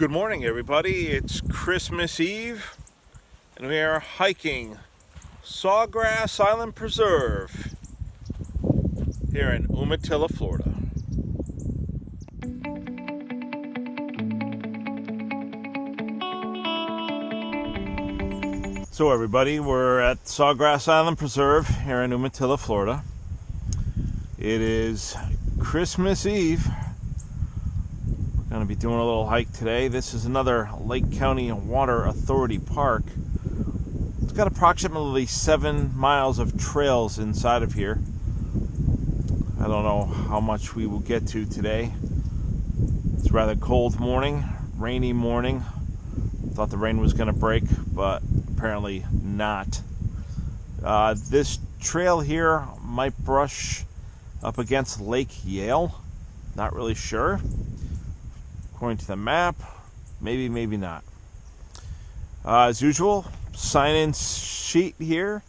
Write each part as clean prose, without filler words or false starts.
Good morning, everybody. It's Christmas Eve, and we are hiking SawGrass Island Preserve here in Umatilla, Florida. So everybody, we're at SawGrass Island Preserve here in Umatilla, Florida. It is Christmas Eve. We're going to be doing a little hike today. This is another Lake County Water Authority park. It's got approximately 7 miles of trails inside of here. I don't know how much we will get to today. It's a rather cold morning, rainy morning. Thought the rain was going to break, but apparently not. This trail here might brush up against Lake Yale. Not really sure. According to the map, maybe not. As usual, sign-in sheet here.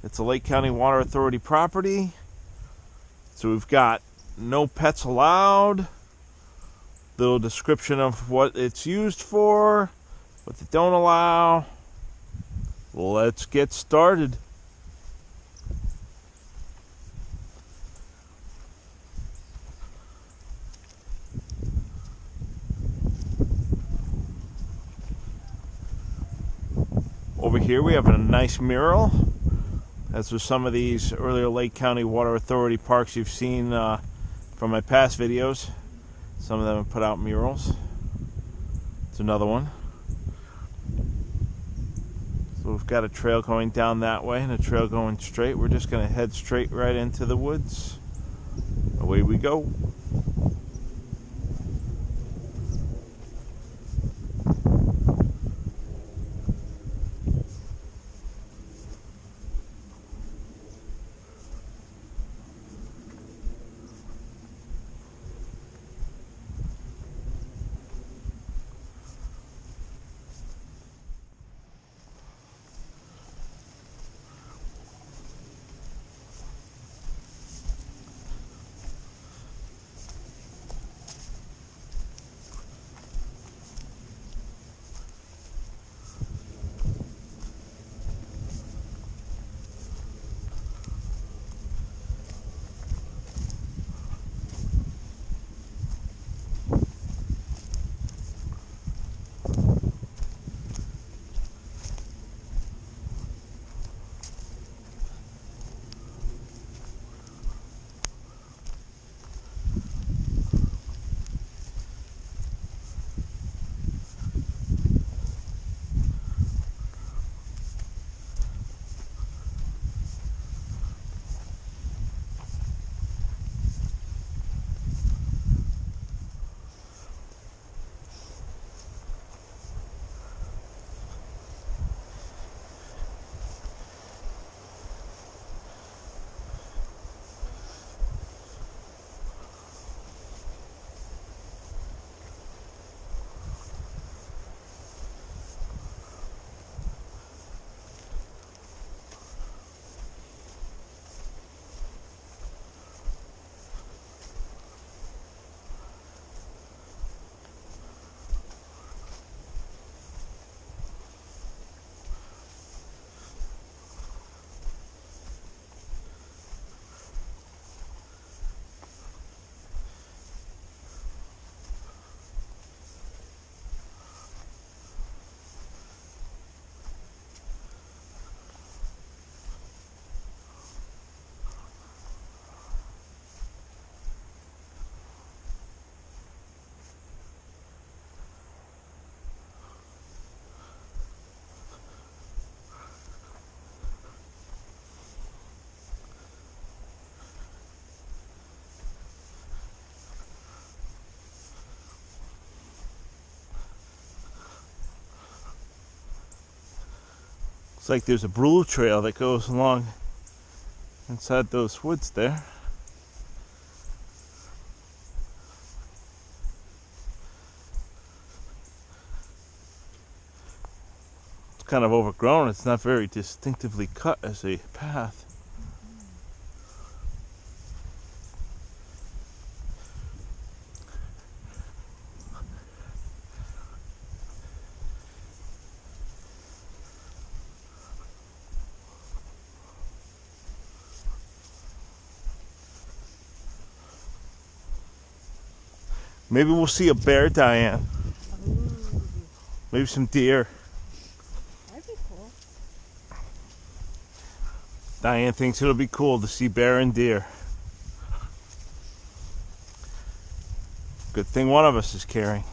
It's a Lake County Water Authority property. So we've got no pets allowed. Little description of what it's used for, what they don't allow. Let's get started. Over here we have a nice mural. As with some of these earlier Lake County Water Authority parks you've seen from my past videos, some of them have put out murals. It's another one. So we've got a trail going down that way and a trail going straight. We're just going to head straight right into the woods. Away we go. Looks like there's a blue trail that goes along inside those woods there. It's kind of overgrown. It's not very distinctively cut as a path. Maybe we'll see a bear, Diane. Ooh, Maybe some deer. that'd be cool. Diane thinks it'll be cool to see bear and deer. Good thing one of us is carrying.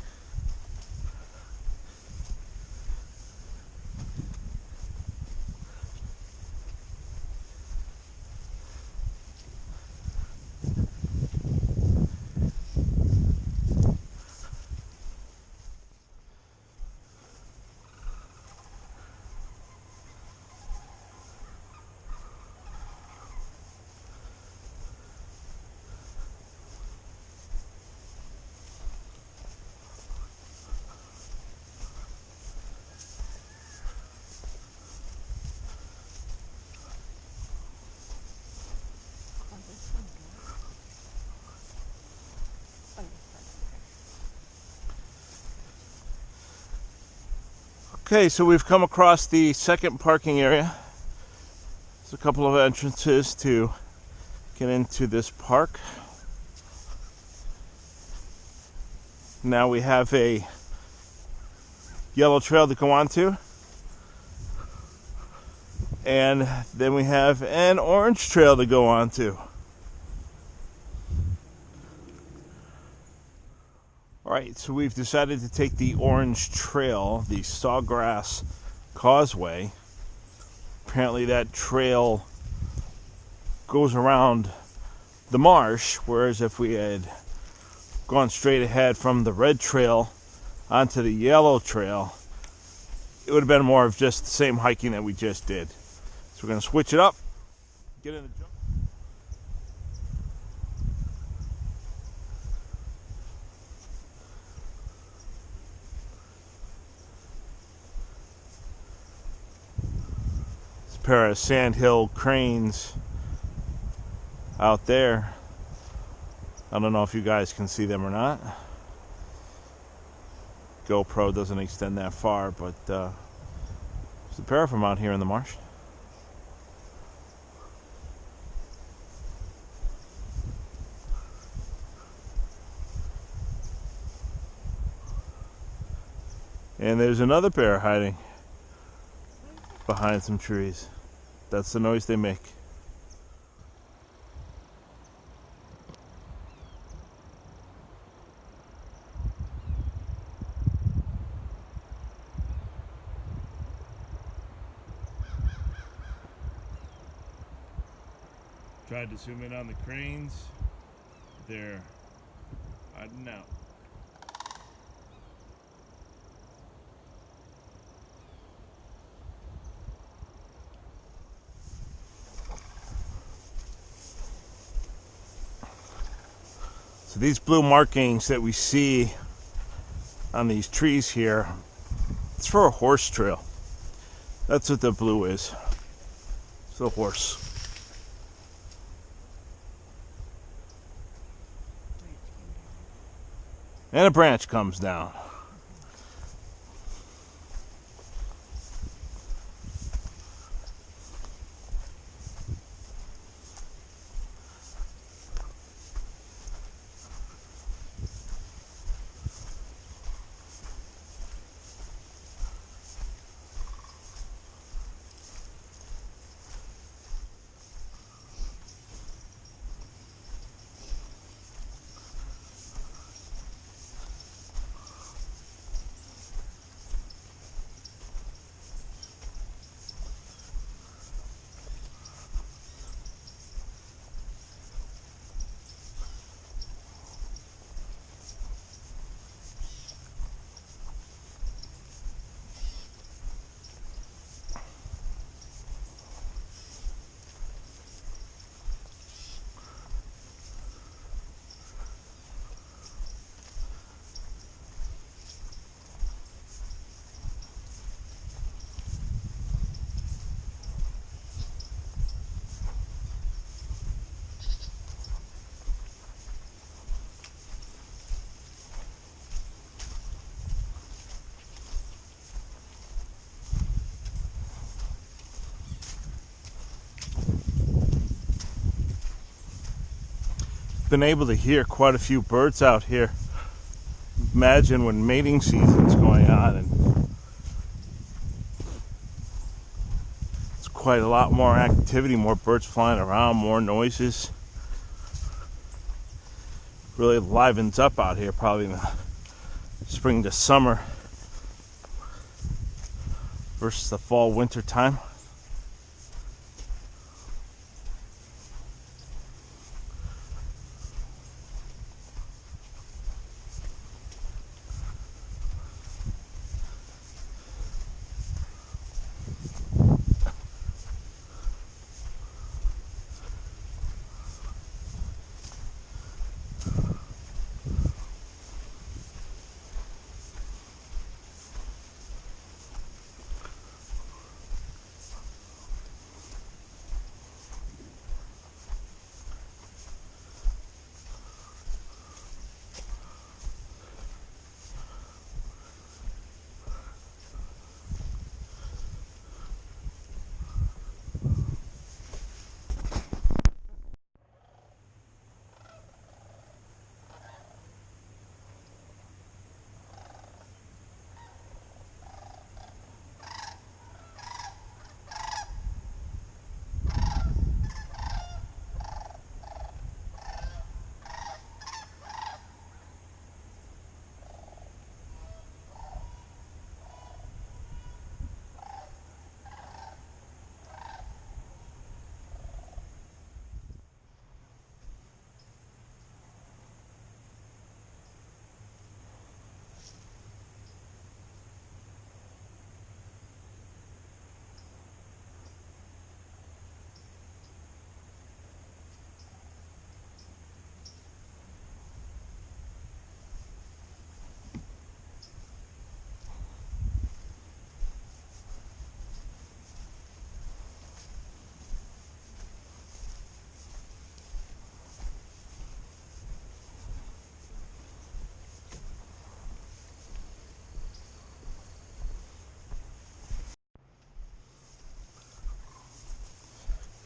Oh, this one good. Oh, Okay, so we've come across the second parking area. There's a couple of entrances to get into this park. Now we have a yellow trail to go onto. And then we have an orange trail to go onto. Alright, so we've decided to take the orange trail, the SawGrass Causeway. Apparently that trail goes around the marsh, whereas if we had gone straight ahead from the red trail onto the yellow trail, it would have been more of just the same hiking that we just did. So we're going to switch it up, get in the jungle. This pair of sandhill cranes out there. I don't know if you guys can see them or not. GoPro doesn't extend that far, but there's a pair of them out here in the marsh. And there's another pair hiding behind some trees. That's the noise they make. Tried to zoom in on the cranes. They're hiding out. So these blue markings that we see on these trees here, it's for a horse trail. That's what the blue is. It's a horse. And a branch comes down. Been able to hear quite a few birds out here imagine when mating season's going on, and it's quite a lot more activity, more birds flying around, more noises. Really livens up out here probably in the spring to summer versus the fall winter time.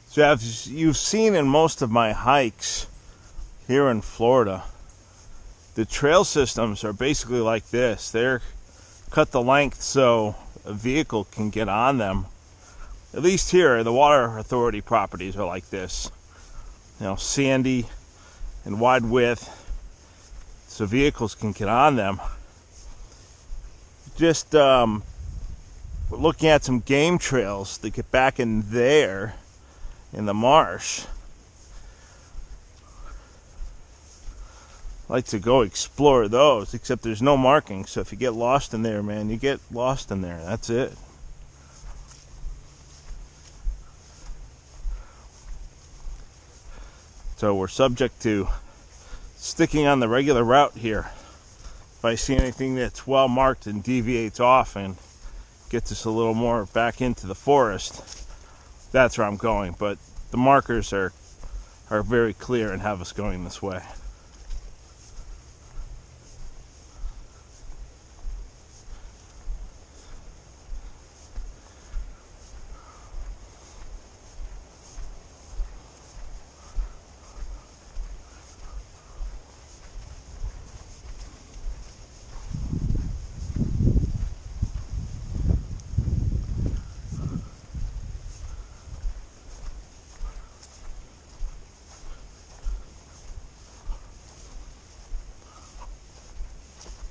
So as you've seen in most of my hikes here in Florida, the trail systems are basically like this. They're cut the length so a vehicle can get on them. At least here, the water authority properties are like this. Sandy and wide width, so vehicles can get on them. Just looking at some game trails to get back in there in the marsh. I like to go explore those, except there's no marking, so if you get lost in there, man, you get lost in there. That's it. So we're subject to sticking on the regular route here. If I see anything that's well marked and deviates off and gets us a little more back into the forest, that's where I'm going. But the markers are very clear and have us going this way.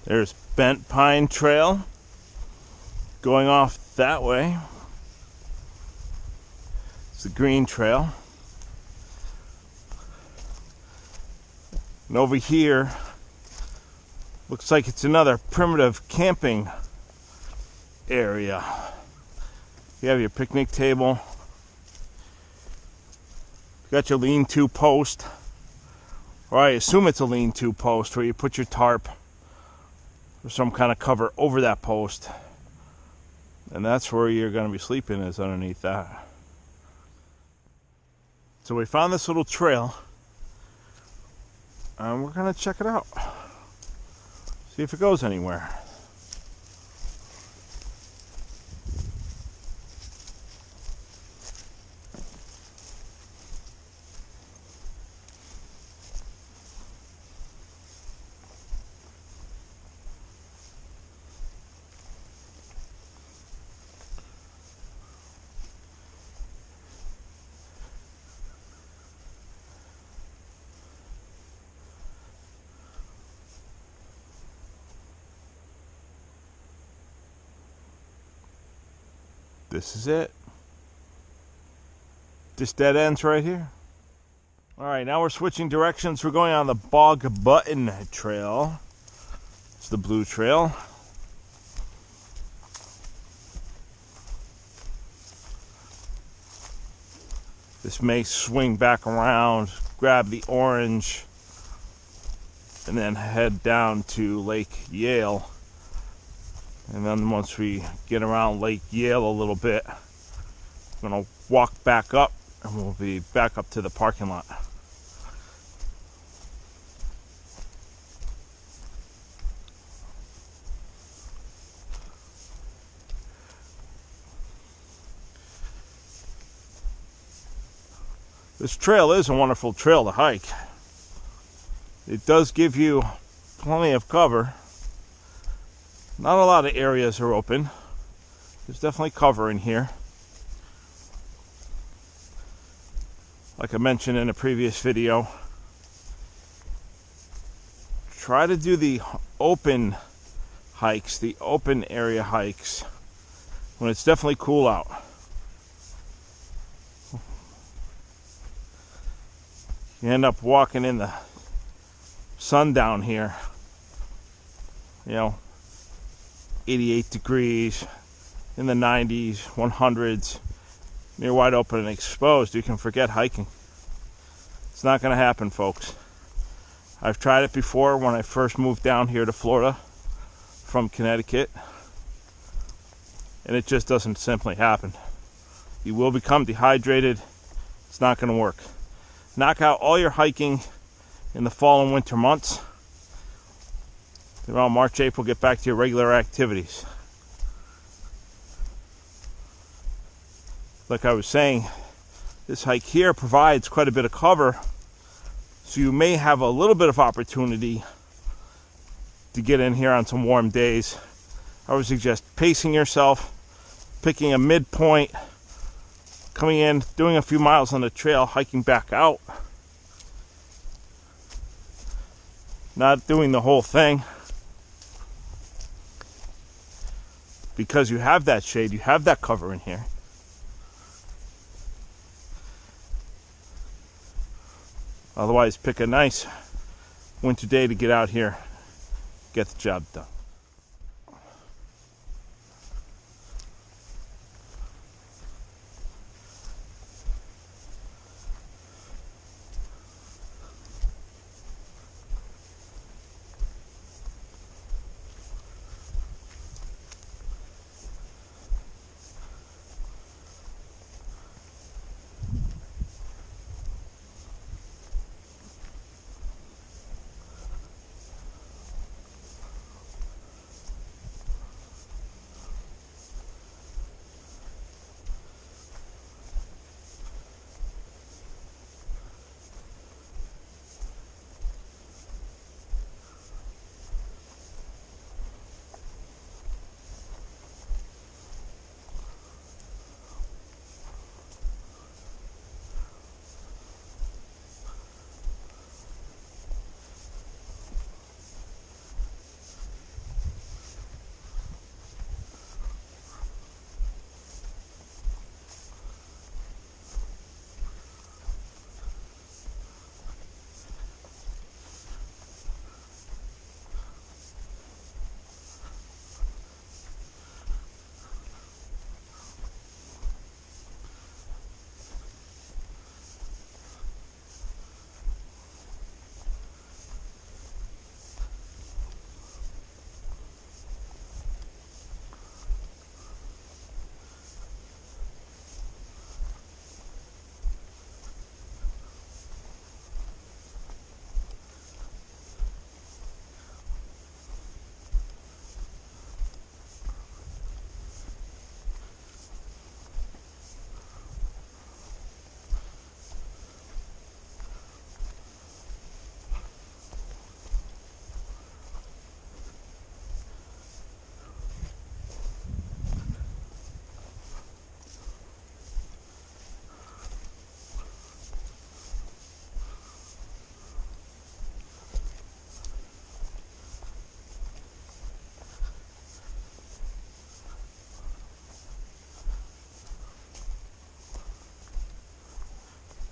There's Bent Pine Trail going off that way. It's the Green Trail. And over here, looks like it's another primitive camping area. You have your picnic table. You got your lean-to post, or I assume it's a lean-to post where you put your tarp or some kind of cover over that post, and that's where you're going to be sleeping, is underneath that. So we found this little trail, and we're going to check it out, see if it goes anywhere. This is it. This dead ends right here. All right, now we're switching directions. We're going on the Bog Button Trail. It's the blue trail. This may swing back around, grab the orange, and then head down to Lake Yale. And then once we get around Lake Yale a little bit, I'm gonna walk back up and we'll be back up to the parking lot. This trail is a wonderful trail to hike. It does give you plenty of cover. Not a lot of areas are open. There's definitely cover in here. Like I mentioned in a previous video, try to do the open hikes, the open area hikes, when it's definitely cool out. You end up walking in the sun down here, 88 degrees, in the 90s, 100s, you're wide open and exposed. You can forget hiking. It's not going to happen, folks. I've tried it before when I first moved down here to Florida from Connecticut, and it just doesn't simply happen. You will become dehydrated. It's not going to work. Knock out all your hiking in the fall and winter months. Around March, April, get back to your regular activities. Like I was saying, this hike here provides quite a bit of cover, so you may have a little bit of opportunity to get in here on some warm days. I would suggest pacing yourself, picking a midpoint, coming in, doing a few miles on the trail, hiking back out. Not doing the whole thing. Because you have that shade, you have that cover in here. Otherwise, pick a nice winter day to get out here, get the job done.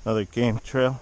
Another game trail.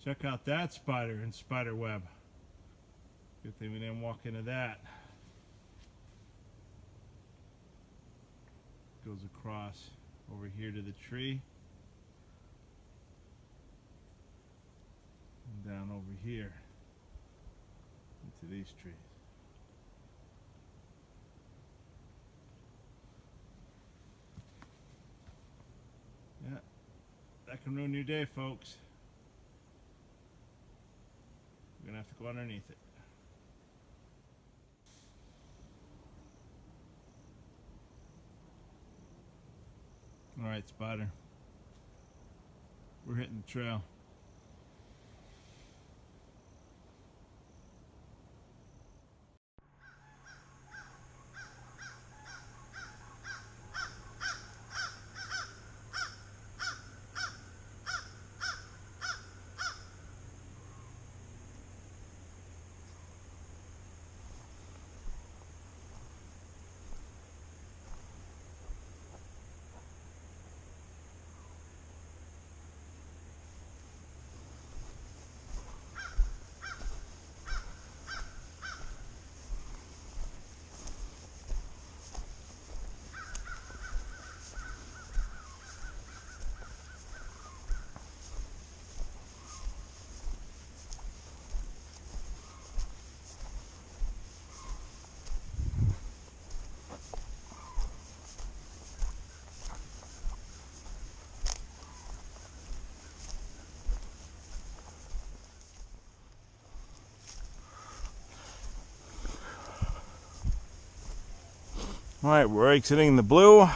Check out that spider in spider web. Good thing we didn't walk into that. Goes across over here to the tree. And down over here into these trees. Yeah, that can ruin your day, folks. We're gonna have to go underneath it. Alright, spider. We're hitting the trail. Alright, we're exiting the blue.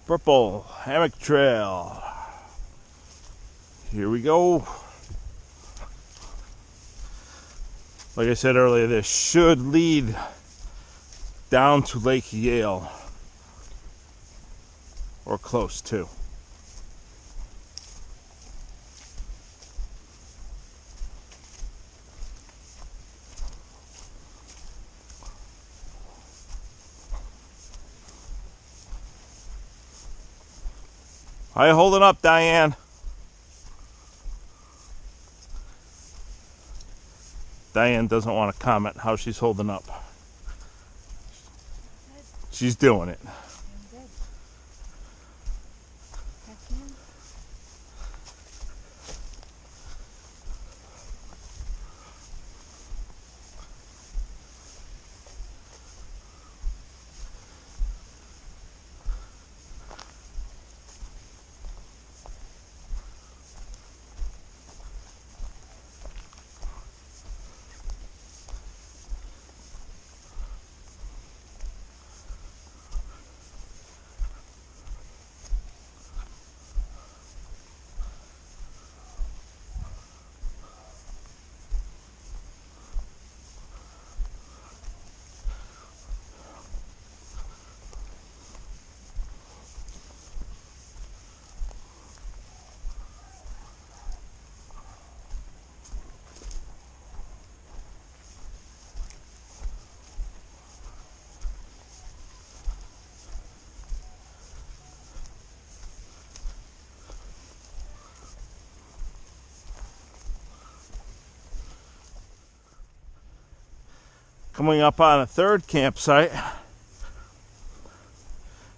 Purple hammock trail. Here we go. Like I said earlier, this should lead down to Lake Yale. Or close to. How you holding up, Diane? Diane doesn't want to comment how she's holding up. She's doing it. I'm good. Heck yeah. Coming up on a third campsite.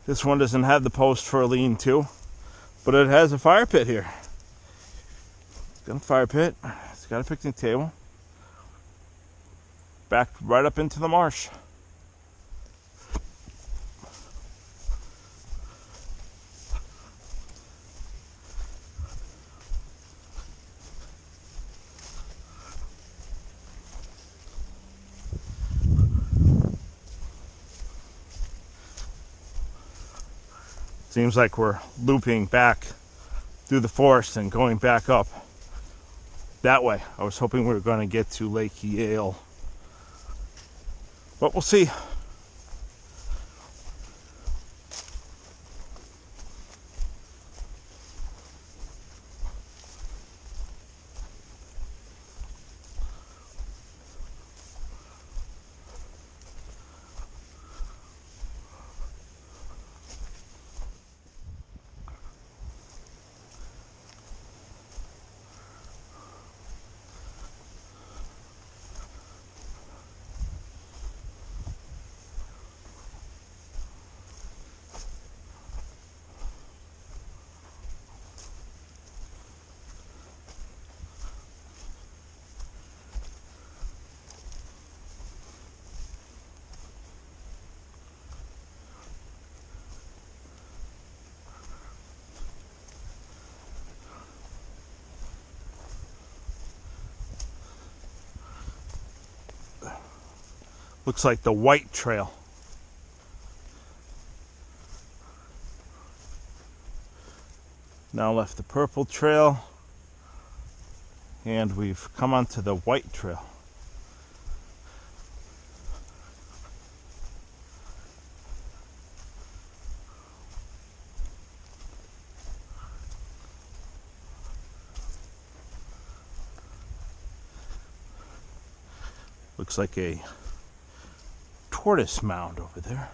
This one doesn't have the post for a lean-to, but it has a fire pit here. It's got a fire pit. It's got a picnic table. Backed right up into the marsh. Seems like we're looping back through the forest and going back up that way. I was hoping we were going to get to Lake Yale, but we'll see. Looks like the white trail. Now left the purple trail, and we've come onto the white trail. Looks like a tortoise mound over there.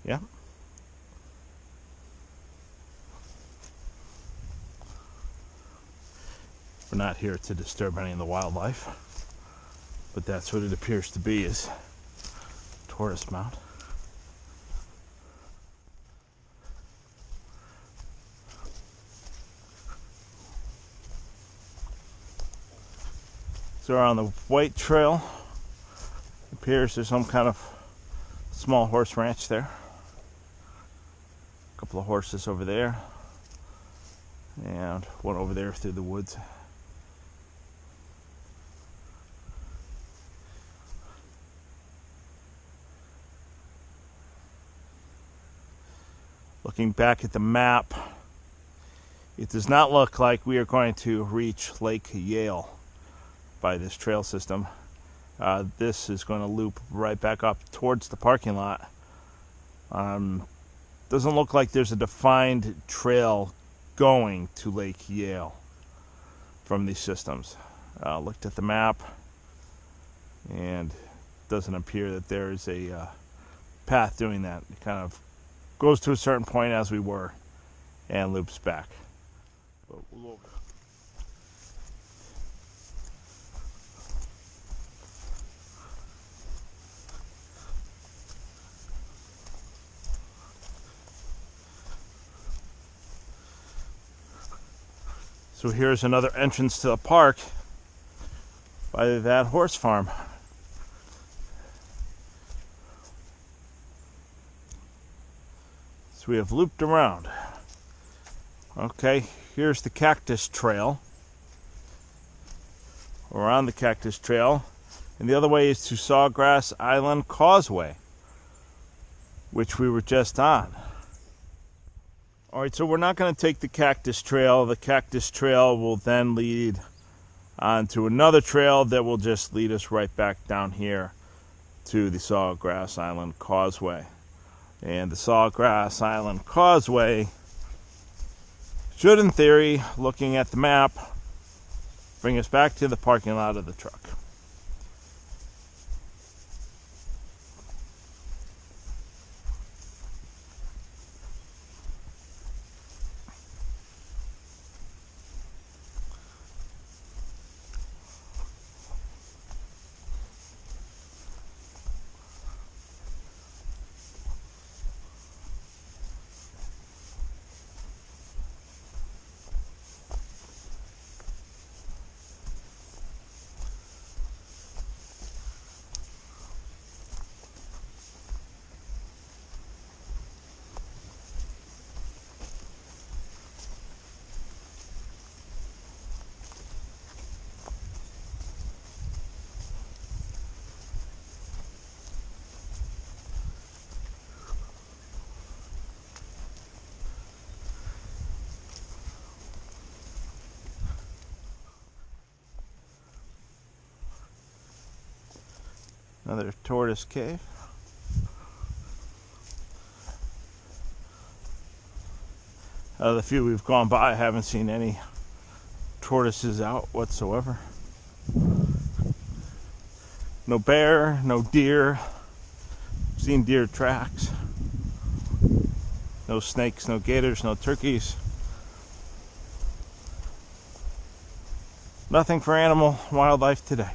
Yeah. We're not here to disturb any of the wildlife, but that's what it appears to be, is tortoise mound. So we're on the white trail. It appears there's some kind of small horse ranch there. A couple of horses over there, and one over there through the woods. Looking back at the map, it does not look like we are going to reach Lake Yale by this trail system. This is going to loop right back up towards the parking lot. Doesn't look like there's a defined trail going to Lake Yale from these systems. Looked at the map, and doesn't appear that there is a path doing that. It kind of goes to a certain point, as we were, and loops back. But we'll So here's another entrance to the park by that horse farm. So we have looped around. Okay, here's the Cactus Trail. We're on the Cactus Trail, and the other way is to SawGrass Island Causeway, which we were just on. Alright, so we're not going to take the Cactus Trail. The Cactus Trail will then lead onto another trail that will just lead us right back down here to the SawGrass Island Causeway. And the SawGrass Island Causeway should, in theory, looking at the map, bring us back to the parking lot of the truck. Another tortoise cave. Out of the few we've gone by, I haven't seen any tortoises out whatsoever. No bear, no deer. Seen deer tracks. No snakes, no gators, no turkeys. Nothing for animal wildlife today.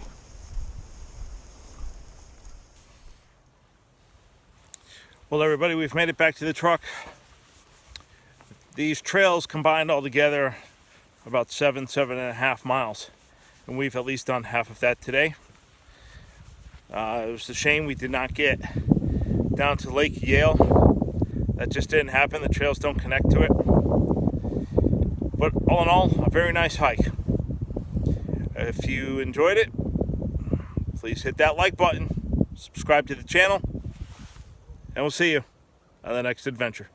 Well, everybody, we've made it back to the truck. These trails combined all together about 7.5 miles, and we've at least done half of that today. It was a shame we did not get down to Lake Yale. That just didn't happen. The trails don't connect to it. But all in all, a very nice hike. If you enjoyed it, please hit that like button, subscribe to the channel, and we'll see you on the next adventure.